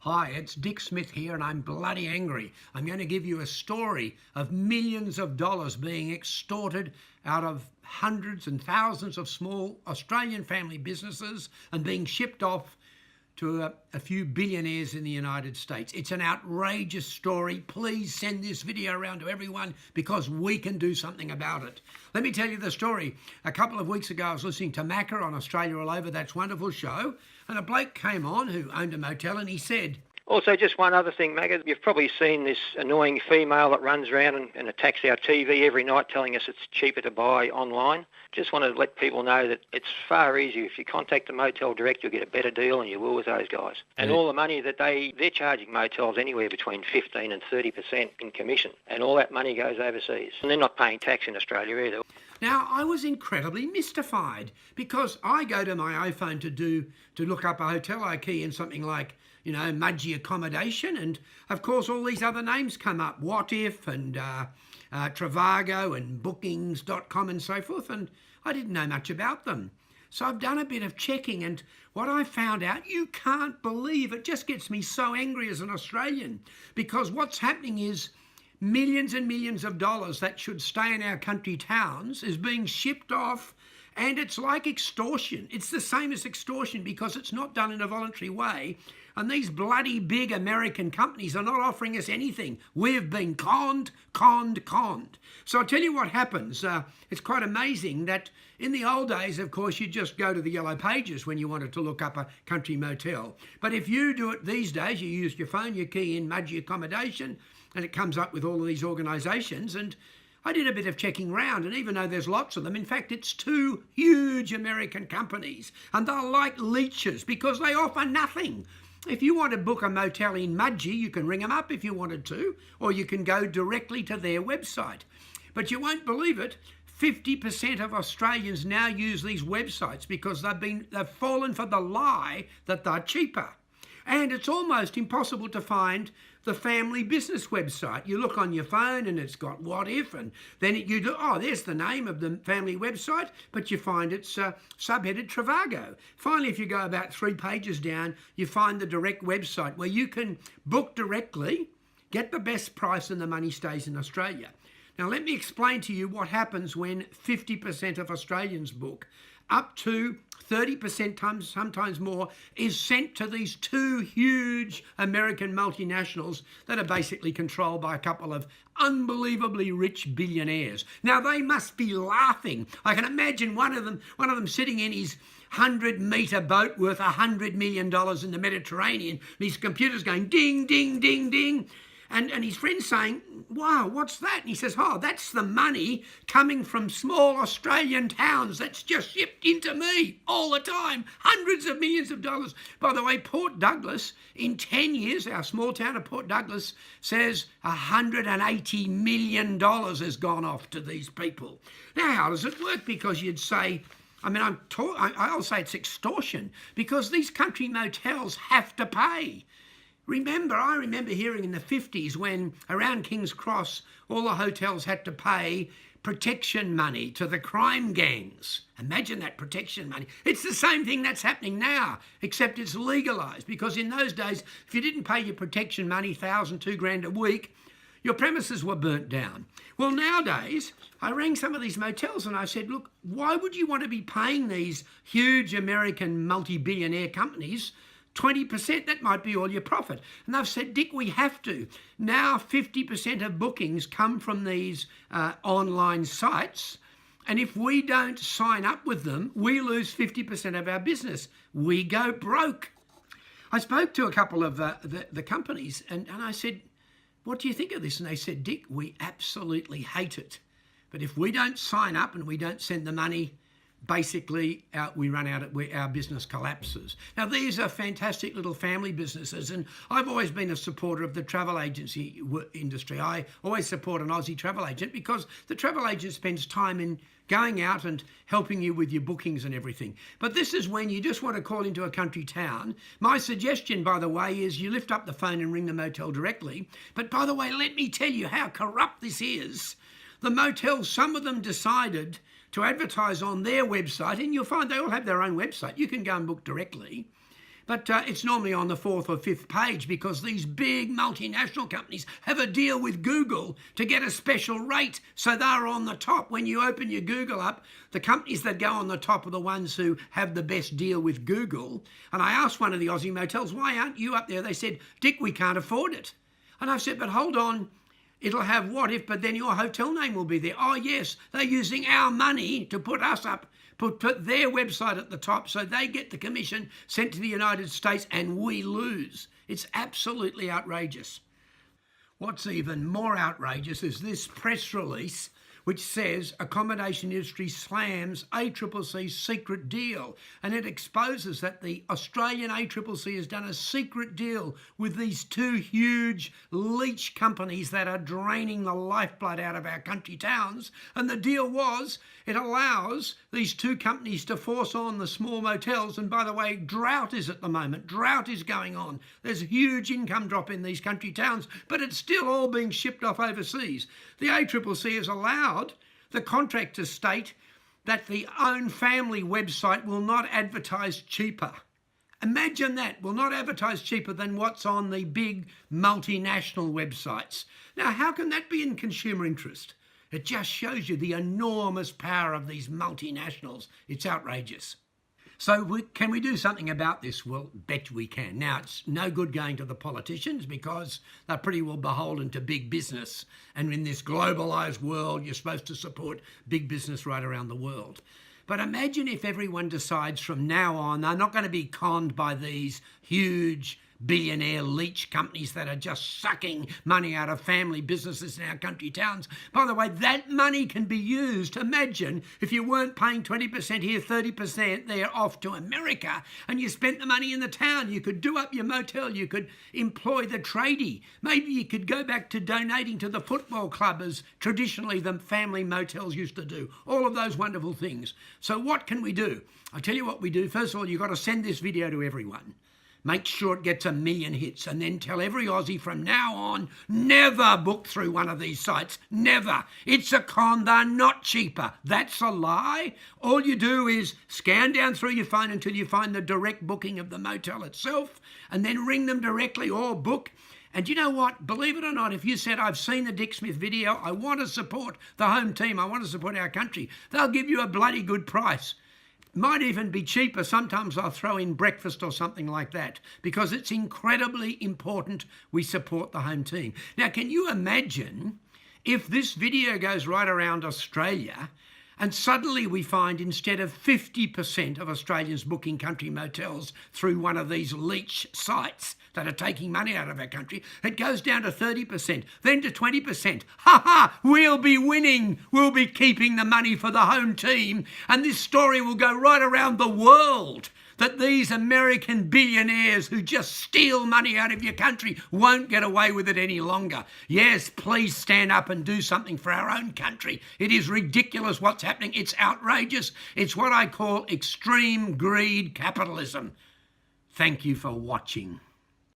Hi, it's Dick Smith here and I'm bloody angry. I'm going to give you a story of millions of dollars being extorted out of hundreds and thousands of small Australian family businesses and being shipped off to a few billionaires in the United States. It's an outrageous story. Please send this video around to everyone because we can do something about it. Let me tell you the story. A couple of weeks ago, I was listening to Macca on Australia All Over, That's Wonderful show, and a bloke came on who owned a motel and he said, Also, just one other thing, Maggot. You've probably seen this annoying female that runs around and attacks our TV every night telling us it's cheaper to buy online. Just want to let people know that it's far easier. If you contact the motel direct, you'll get a better deal than you will with those guys. And all the money that they're charging motels anywhere between 15 and 30% in commission. And all that money goes overseas. And they're not paying tax in Australia either. Now, I was incredibly mystified because I go to my iPhone to look up a hotel I key in something like, Mudgee Accommodation, and of course all these other names come up, What If and Trivago and Bookings.com and so forth, and I didn't know much about them. So I've done a bit of checking, and what I found out, you can't believe, it just gets me so angry as an Australian, because what's happening is millions and millions of dollars that should stay in our country towns is being shipped off. And it's like extortion. It's the same as extortion because it's not done in a voluntary way. And these bloody big American companies are not offering us anything. We've been conned. So I'll tell you what happens. It's quite amazing that in the old days, of course, you just go to the Yellow Pages when you wanted to look up a country motel. But if you do it these days, you use your phone, you key in Mudgee Accommodation, and it comes up with all of these organisations. And I did a bit of checking round, and even though there's lots of them, in fact, it's two huge American companies, and they're like leeches because they offer nothing. If you want to book a motel in Mudgee, you can ring them up if you wanted to, or you can go directly to their website. But you won't believe it, 50% of Australians now use these websites because they've fallen for the lie that they're cheaper. And it's almost impossible to find the family business website. You look on your phone and it's got What If, and then you do, there's the name of the family website, but you find it's subheaded Trivago. Finally, if you go about 3 pages down, you find the direct website where you can book directly, get the best price, and the money stays in Australia. Now, let me explain to you what happens when 50% of Australians book. Up to 30%, sometimes more, is sent to these two huge American multinationals that are basically controlled by a couple of unbelievably rich billionaires. Now, they must be laughing. I can imagine one of them sitting in his 100-metre boat worth $100 million in the Mediterranean, and his computer's going ding, ding, ding, ding. And his friend's saying, wow, what's that? And he says, that's the money coming from small Australian towns that's just shipped into me all the time. Hundreds of millions of dollars. By the way, Port Douglas, in 10 years, our small town of Port Douglas says $180 million has gone off to these people. Now, how does it work? Because you'd say, I'll say it's extortion because these country motels have to pay. I remember hearing in the 50s when around King's Cross, all the hotels had to pay protection money to the crime gangs. Imagine that, protection money. It's the same thing that's happening now, except it's legalised because in those days, if you didn't pay your protection money, $1,000, $2,000 a week, your premises were burnt down. Well, nowadays, I rang some of these motels and I said, look, why would you want to be paying these huge American multi-billionaire companies 20%, that might be all your profit? And they've said, Dick, we have to. Now 50% of bookings come from these online sites. And if we don't sign up with them, we lose 50% of our business. We go broke. I spoke to a couple of the companies and I said, what do you think of this? And they said, Dick, we absolutely hate it. But if we don't sign up and we don't send the money, basically we run out, our business collapses. Now, these are fantastic little family businesses, and I've always been a supporter of the travel agency industry. I always support an Aussie travel agent because the travel agent spends time in going out and helping you with your bookings and everything. But this is when you just want to call into a country town. My suggestion, by the way, is you lift up the phone and ring the motel directly. But by the way, let me tell you how corrupt this is. The motels, some of them decided to advertise on their website, and you'll find they all have their own website. You can go and book directly. But it's normally on the 4th or 5th page because these big multinational companies have a deal with Google to get a special rate. So they're on the top. When you open your Google up, the companies that go on the top are the ones who have the best deal with Google. And I asked one of the Aussie motels, why aren't you up there? They said, Dick, we can't afford it. And I've said, but hold on. It'll have what if, but then your hotel name will be there. Oh, yes, they're using our money to put us up, put their website at the top so they get the commission sent to the United States and we lose. It's absolutely outrageous. What's even more outrageous is this press release which says accommodation industry slams ACCC's secret deal, and it exposes that the Australian ACCC has done a secret deal with these two huge leech companies that are draining the lifeblood out of our country towns. And the deal was it allows these two companies to force on the small motels. And by the way, drought is at the moment. Drought is going on. There's a huge income drop in these country towns, but it's still all being shipped off overseas. The ACCC has allowed the contract to state that the own family website will not advertise cheaper. Imagine that, will not advertise cheaper than what's on the big multinational websites. Now, how can that be in consumer interest? It just shows you the enormous power of these multinationals. It's outrageous. So can we do something about this? Well, bet we can. Now, it's no good going to the politicians because they're pretty well beholden to big business. And in this globalised world, you're supposed to support big business right around the world. But imagine if everyone decides from now on they're not going to be conned by these huge billionaire leech companies that are just sucking money out of family businesses in our country towns. By the way, that money can be used. Imagine if you weren't paying 20% here, 30% there off to America, and you spent the money in the town. You could do up your motel. You could employ the tradie. Maybe you could go back to donating to the football club as traditionally the family motels used to do. All of those wonderful things. So what can we do? I'll tell you what we do. First of all, you've got to send this video to everyone. Make sure it gets 1 million hits, and then tell every Aussie from now on, never book through one of these sites. Never. It's a con. They're not cheaper. That's a lie. All you do is scan down through your phone until you find the direct booking of the motel itself, and then ring them directly or book. And you know what? Believe it or not, if you said, I've seen the Dick Smith video, I want to support the home team, I want to support our country, they'll give you a bloody good price. Might even be cheaper. Sometimes I'll throw in breakfast or something like that because it's incredibly important we support the home team. Now, can you imagine if this video goes right around Australia and suddenly we find instead of 50% of Australians booking country motels through one of these leech sites that are taking money out of our country, it goes down to 30%, then to 20%. Ha ha, we'll be winning. We'll be keeping the money for the home team. And this story will go right around the world that these American billionaires who just steal money out of your country won't get away with it any longer. Yes, please stand up and do something for our own country. It is ridiculous what's happening. It's outrageous. It's what I call extreme greed capitalism. Thank you for watching.